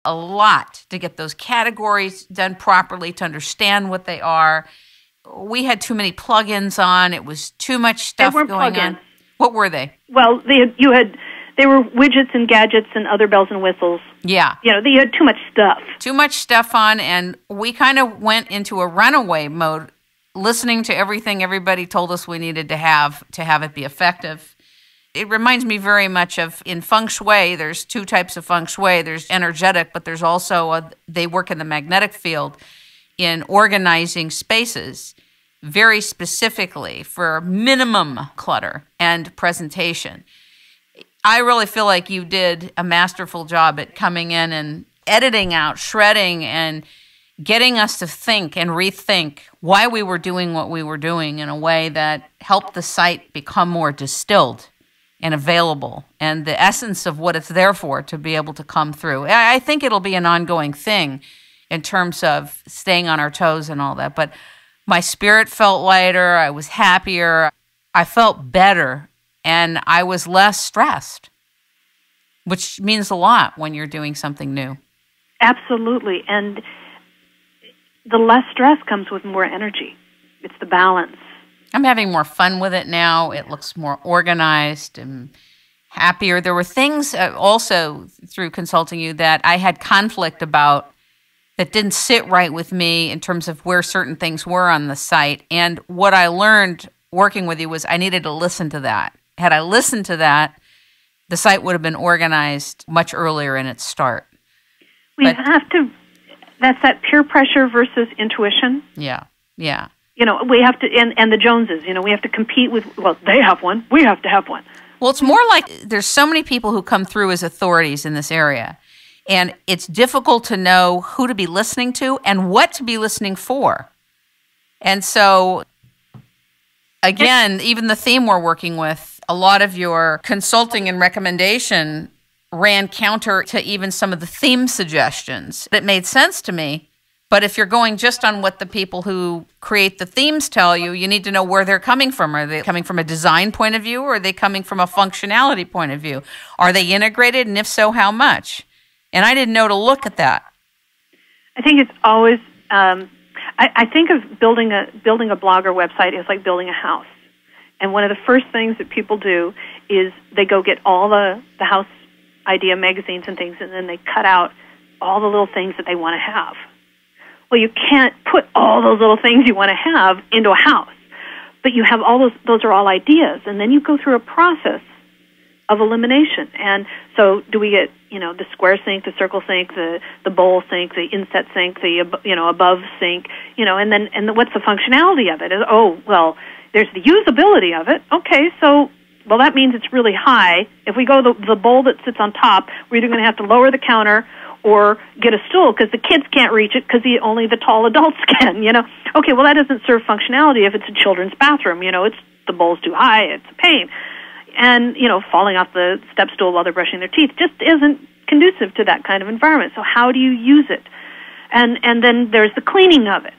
a lot to get those categories done properly, to understand what they are. We had too many plugins on. It was too much stuff going plugins. on. What were they? Well, they were widgets and gadgets and other bells and whistles. Yeah. You had too much stuff. Too much stuff on, and we kind of went into a runaway mode, listening to everything everybody told us we needed to have it be effective. It reminds me very much of, in feng shui, there's two types of feng shui. There's energetic, but there's also, they work in the magnetic field in organizing spaces very specifically for minimum clutter and presentation. I really feel like you did a masterful job at coming in and editing out, shredding, and getting us to think and rethink why we were doing what we were doing in a way that helped the site become more distilled and available, and the essence of what it's there for to be able to come through. I think it'll be an ongoing thing in terms of staying on our toes and all that, but my spirit felt lighter, I was happier, I felt better, and I was less stressed, which means a lot when you're doing something new. Absolutely, and the less stress comes with more energy. It's the balance. I'm having more fun with it now. It looks more organized and happier. There were things also through consulting you that I had conflict about that didn't sit right with me in terms of where certain things were on the site. And what I learned working with you was I needed to listen to that. Had I listened to that, the site would have been organized much earlier in its start. That's that peer pressure versus intuition. Yeah. We have to, and the Joneses, we have to compete with, they have one, we have to have one. Well, it's more like there's so many people who come through as authorities in this area, and it's difficult to know who to be listening to and what to be listening for. And so, again, even the theme we're working with, a lot of your consulting and recommendation ran counter to even some of the theme suggestions. It made sense to me, but if you're going just on what the people who create the themes tell you, you need to know where they're coming from. Are they coming from a design point of view, or are they coming from a functionality point of view? Are they integrated, and if so, how much? And I didn't know to look at that. I think it's always, I think of building a blog or website is like building a house. And one of the first things that people do is they go get all the house idea magazines and things, and then they cut out all the little things that they want to have. Well, you can't put all those little things you want to have into a house, but you have all those are all ideas, and then you go through a process of elimination. And so do we get, the square sink, the circle sink, the bowl sink, the inset sink, the, above sink, and then what's the functionality of it? There's the usability of it. Okay, so, that means it's really high. If we go the bowl that sits on top, we're either going to have to lower the counter or get a stool because the kids can't reach it because only the tall adults can, Okay, that doesn't serve functionality if it's a children's bathroom. The bowl's too high, it's a pain. And, falling off the step stool while they're brushing their teeth just isn't conducive to that kind of environment. So how do you use it? And then there's the cleaning of it.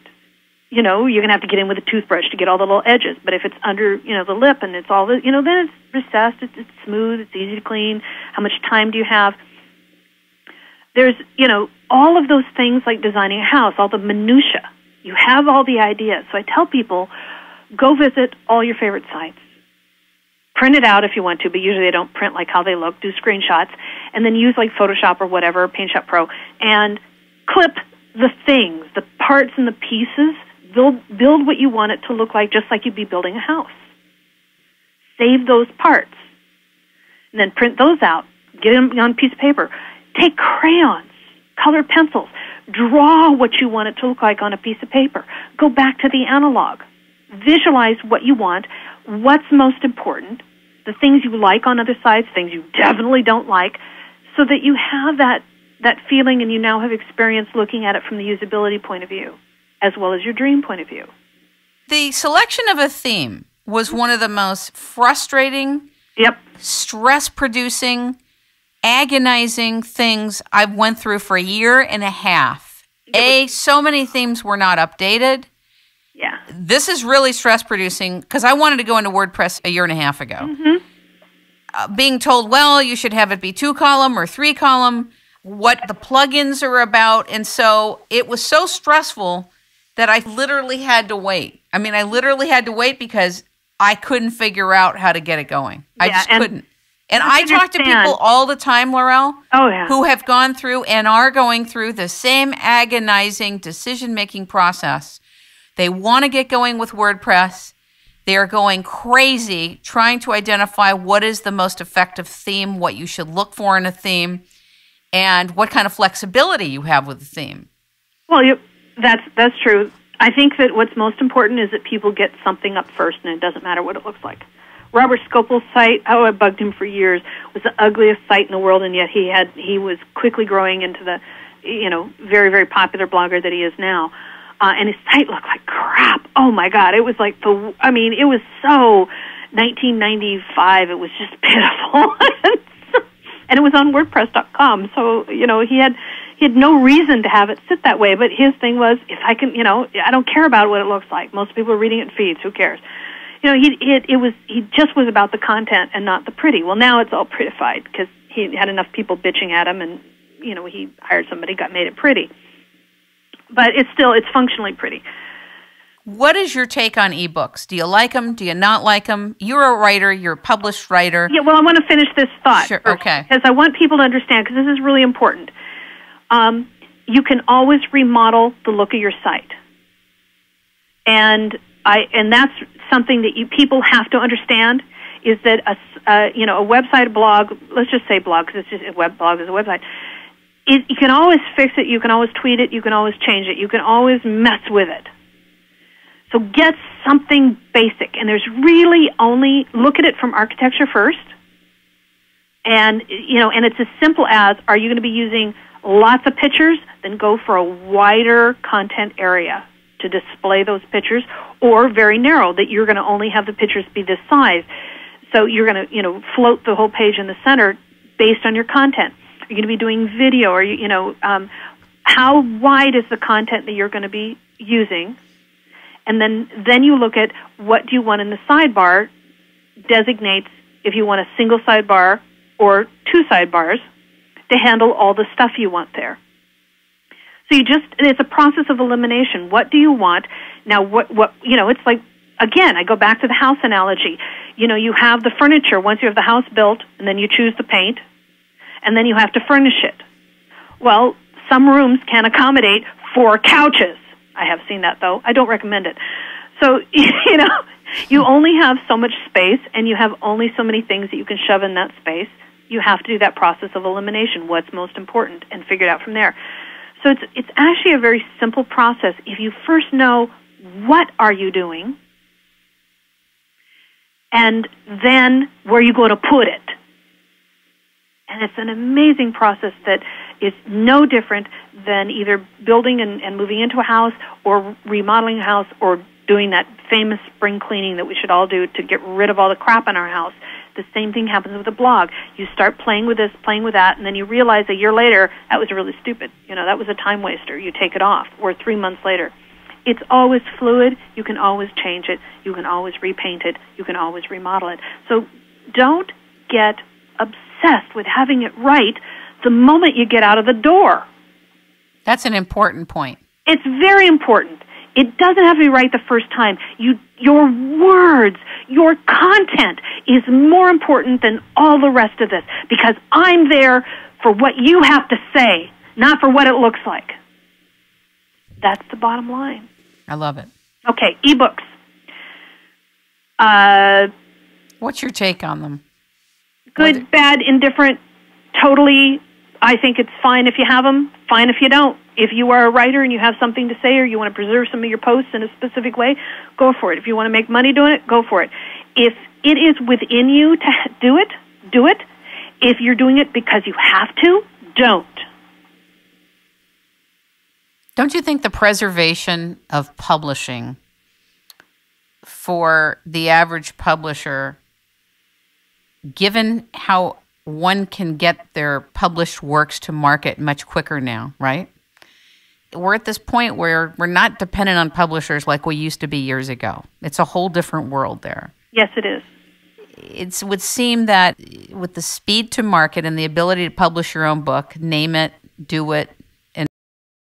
You're going to have to get in with a toothbrush to get all the little edges. But if it's under, the lip and it's all the, then it's recessed, it's smooth, it's easy to clean. How much time do you have? There's, all of those things like designing a house, all the minutia. You have all the ideas. So I tell people, go visit all your favorite sites. Print it out if you want to, but usually they don't print like how they look. Do screenshots, and then use like Photoshop or whatever, PaintShop Pro, and clip the things, the parts and the pieces. Build what you want it to look like, just like you'd be building a house. Save those parts, and then print those out. Get them on a piece of paper. Take crayons, colored pencils. Draw what you want it to look like on a piece of paper. Go back to the analog. Visualize what you want, what's most important, the things you like on other sites, things you definitely don't like, so that you have that feeling and you now have experience looking at it from the usability point of view, as well as your dream point of view. The selection of a theme was one of the most frustrating, stress-producing, agonizing things I've went through for a year and a half. So many themes were not updated. Yeah. This is really stress-producing because I wanted to go into WordPress a year and a half ago. Mm-hmm. Being told, you should have it be 2-column or 3-column. what the plugins are about. And so it was so stressful that I literally had to wait. I mean, I literally had to wait because I couldn't figure out how to get it going. I just couldn't. And I talk to people all the time, Lorelle, who have gone through and are going through the same agonizing decision-making process. They want to get going with WordPress. They're going crazy trying to identify what is the most effective theme, what you should look for in a theme, and what kind of flexibility you have with the theme. Well, that's true. I think that what's most important is that people get something up first, and it doesn't matter what it looks like. Robert Scopel's site, I bugged him for years, was the ugliest site in the world, and yet he was quickly growing into the, very, very popular blogger that he is now. And his site looked like crap. Oh my God. It was like it was so 1995. It was just pitiful. And it was on WordPress.com. So, he had no reason to have it sit that way. But his thing was, if I can, I don't care about what it looks like. Most people are reading it in feeds. Who cares? He just was about the content and not the pretty. Well, now it's all prettified because he had enough people bitching at him, and he hired somebody, made it pretty. But it's functionally pretty. What is your take on ebooks? Do you like them? Do you not like them? You're a writer. You're a published writer. Yeah. Well, I want to finish this thought. Sure. Okay. Because I want people to understand, because this is really important. You can always remodel the look of your site, and that's something that people have to understand, is that a website, a blog, let's just say blog, because it's just a web blog is a website. You can always fix it, you can always tweak it, you can always change it, you can always mess with it. So get something basic, and there's really only, look at it from architecture first, and it's as simple as, are you going to be using lots of pictures? Then go for a wider content area to display those pictures, or very narrow, that you're going to only have the pictures be this size. So you're going to, float the whole page in the center based on your content. You're going to be doing video, or how wide is the content that you're going to be using, and then you look at what do you want in the sidebar. Designates if you want a single sidebar or two sidebars to handle all the stuff you want there. So it's a process of elimination. What do you want? Now, it's like, again, I go back to the house analogy. You have the furniture once you have the house built, and then you choose the paint, and then you have to furnish it. Well, some rooms can accommodate 4 couches. I have seen that, though. I don't recommend it. So, you only have so much space, and you have only so many things that you can shove in that space. You have to do that process of elimination, what's most important, and figure it out from there. So it's actually a very simple process. If you first know what are you doing, and then where you're going to put it. And it's an amazing process that is no different than either building and moving into a house, or remodeling a house, or doing that famous spring cleaning that we should all do to get rid of all the crap in our house. The same thing happens with a blog. You start playing with this, playing with that, and then you realize a year later, that was really stupid. That was a time waster. You take it off. Or 3 months later. It's always fluid. You can always change it. You can always repaint it. You can always remodel it. So don't get obsessed with having it right the moment you get out of the door. That's an important point. It's very important. It doesn't have to be right the first time. Your words, your content is more important than all the rest of this, because I'm there for what you have to say, not for what it looks like. That's the bottom line. I love it. Okay, ebooks. What's your take on them? Good, bad, indifferent, totally. I think it's fine if you have them, fine if you don't. If you are a writer and you have something to say, or you want to preserve some of your posts in a specific way, go for it. If you want to make money doing it, go for it. If it is within you to do it, do it. If you're doing it because you have to, don't. Don't you think the preservation of publishing for the average publisher, given how one can get their published works to market much quicker now, right? We're at this point where we're not dependent on publishers like we used to be years ago. It's a whole different world there. Yes, it is. It would seem that with the speed to market and the ability to publish your own book, name it, do it